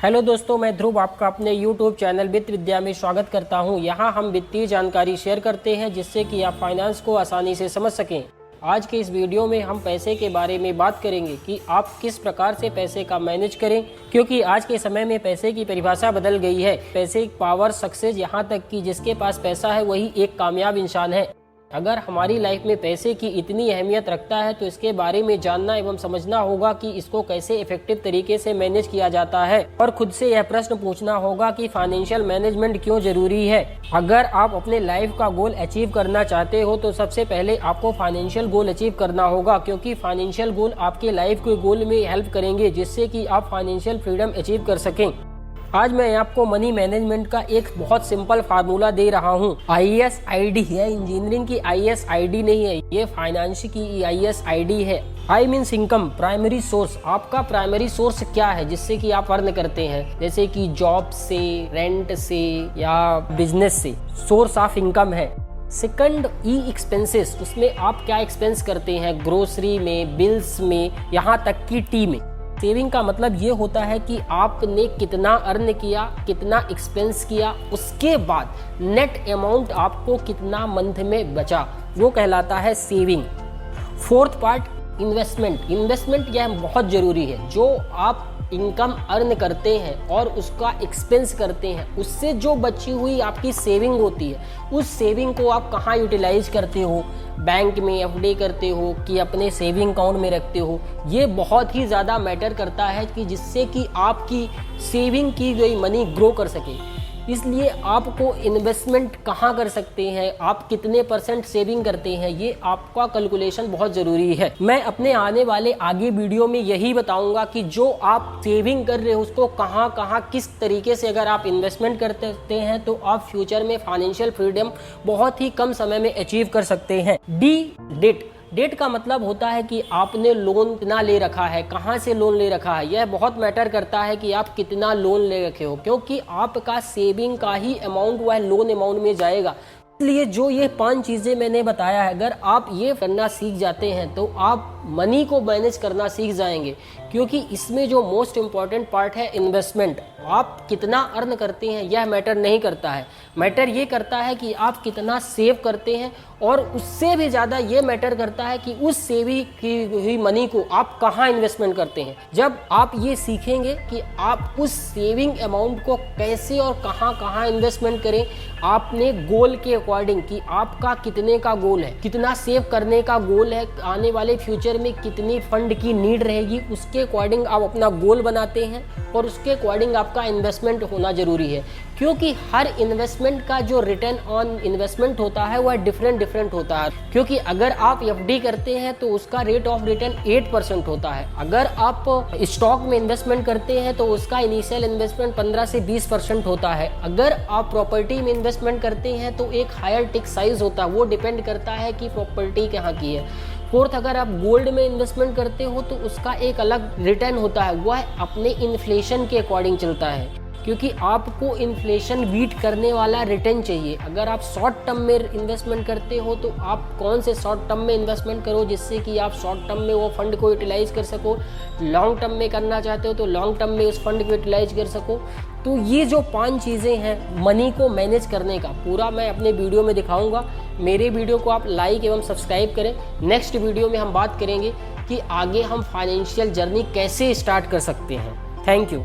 Hello दोस्तों, मैं ध्रुव आपका अपने YouTube चैनल वित्त विद्या में स्वागत करता हूं। यहां हम वित्तीय जानकारी शेयर करते हैं जिससे कि आप फाइनेंस को आसानी से समझ सकें। आज के इस वीडियो में हम पैसे के बारे में बात करेंगे कि आप किस प्रकार से पैसे का मैनेज करें, क्योंकि आज के समय में पैसे की परिभाषा बदल गई है। पैसे पावर सक्सेस, यहाँ तक कि जिसके पास पैसा है वही एक कामयाब इंसान है। अगर हमारी लाइफ में पैसे की इतनी अहमियत रखता है तो इसके बारे में जानना एवं समझना होगा कि इसको कैसे इफेक्टिव तरीके से मैनेज किया जाता है, और खुद से यह प्रश्न पूछना होगा कि फाइनेंशियल मैनेजमेंट क्यों जरूरी है। अगर आप अपने लाइफ का गोल अचीव करना चाहते हो तो सबसे पहले आपको फाइनेंशियल गोल अचीव करना होगा, क्योंकि फाइनेंशियल गोल आपके लाइफ के गोल में हेल्प करेंगे जिससे कि आप फाइनेंशियल फ्रीडम अचीव कर सकें। आज मैं आपको मनी मैनेजमेंट का एक बहुत सिंपल फार्मूला दे रहा हूँ। ISID है, इंजीनियरिंग की ISID नहीं है, ये फाइनेंस की ISID है। I means income, primary source. आपका प्राइमरी सोर्स क्या है जिससे कि आप अर्न करते हैं, जैसे कि जॉब से, रेंट से या बिजनेस से, सोर्स ऑफ इनकम है। सेकंड, एक्सपेंसेस, उसमें आप क्या एक्सपेंस करते हैं, ग्रोसरी में, बिल्स में, यहाँ तक कि टी में। सेविंग का मतलब ये होता है कि आपने कितना अर्न किया, कितना एक्सपेंस किया, उसके बाद नेट अमाउंट आपको कितना मंथ में बचा, वो कहलाता है saving. Fourth part, investment. Investment यह बहुत जरूरी है। जो आप इनकम अर्न करते हैं और उसका एक्सपेंस करते हैं, उससे जो बची हुई आपकी सेविंग होती है, उस सेविंग को आप कहाँ यूटिलाइज करते हो, बैंक में FD करते हो कि अपने सेविंग अकाउंट में रखते हो, ये बहुत ही ज़्यादा मैटर करता है कि जिससे कि आपकी सेविंग की गई मनी ग्रो कर सके। इसलिए आपको इन्वेस्टमेंट कहाँ कर सकते हैं, आप कितने % सेविंग करते हैं, ये आपका कैलकुलेशन बहुत ज़रूरी है। मैं अपने आने वाले आगे वीडियो में यही बताऊंगा कि जो आप सेविंग कर रहे हो उसको कहाँ कहाँ किस तरीके से अगर आप इन्वेस्टमेंट करते हैं तो आप फ्यूचर में फाइनेंशियल फ्रीडम बहुत ही कम समय में अचीव कर सकते हैं। डेट। डेट का मतलब होता है कि आपने लोन कितना ले रखा है, कहाँ से लोन ले रखा है। यह बहुत मैटर करता है कि आप कितना लोन ले रखे हो, क्योंकि आपका सेविंग का ही अमाउंट वह लोन अमाउंट में जाएगा। इसलिए जो ये 5 चीज़ें मैंने बताया है, अगर आप ये करना सीख जाते हैं तो आप मनी को मैनेज करना सीख जाएंगे, क्योंकि इसमें जो मोस्ट इम्पॉर्टेंट पार्ट है इन्वेस्टमेंट। आप कितना अर्न करते हैं यह मैटर नहीं करता है, मैटर ये करता है कि आप कितना सेव करते हैं, और उससे भी ज़्यादा ये मैटर करता है कि उस सेविंग की हुई मनी को आप कहाँ इन्वेस्टमेंट करते हैं। जब आप ये सीखेंगे कि आप उस सेविंग अमाउंट को कैसे और कहाँ कहाँ इन्वेस्टमेंट करें, आपने गोल के अकॉर्डिंग कि आपका कितने का गोल है, कितना सेव करने का गोल है, आने वाले फ्यूचर में कितनी फंड की नीड रहेगी, उसके अकॉर्डिंग आप अपना गोल बनाते हैं और उसके अकॉर्डिंग आपका इन्वेस्टमेंट होना जरूरी है। क्योंकि हर इन्वेस्टमेंट का जो रिटर्न ऑन इन्वेस्टमेंट होता है वह डिफरेंट होता है। क्योंकि अगर आप FD करते हैं तो उसका रेट ऑफ रिटर्न 8% होता है। अगर आप स्टॉक में इन्वेस्टमेंट करते हैं तो उसका इनिशियल इन्वेस्टमेंट 15 से 20% होता है। अगर आप प्रॉपर्टी में इन्वेस्टमेंट करते हैं तो एक हायर टिक साइज होता है, वो डिपेंड करता है कि प्रॉपर्टी कहाँ की है। फोर्थ, अगर आप गोल्ड में इन्वेस्टमेंट करते हो तो उसका एक अलग रिटर्न होता है, वह अपने इन्फ्लेशन के अकॉर्डिंग चलता है, क्योंकि आपको इन्फ्लेशन बीट करने वाला रिटर्न चाहिए। अगर आप शॉर्ट टर्म में इन्वेस्टमेंट करते हो तो आप कौन से शॉर्ट टर्म में इन्वेस्टमेंट करो जिससे कि आप शॉर्ट टर्म में वो फंड को यूटिलाइज कर सको, लॉन्ग टर्म में करना चाहते हो तो लॉन्ग टर्म में उस फंड को यूटिलाइज कर सको। तो ये जो 5 चीज़ें हैं मनी को मैनेज करने का, पूरा मैं अपने वीडियो में दिखाऊंगा। मेरे वीडियो को आप लाइक एवं सब्सक्राइब करें। नेक्स्ट वीडियो में हम बात करेंगे कि आगे हम फाइनेंशियल जर्नी कैसे स्टार्ट कर सकते हैं। Thank you.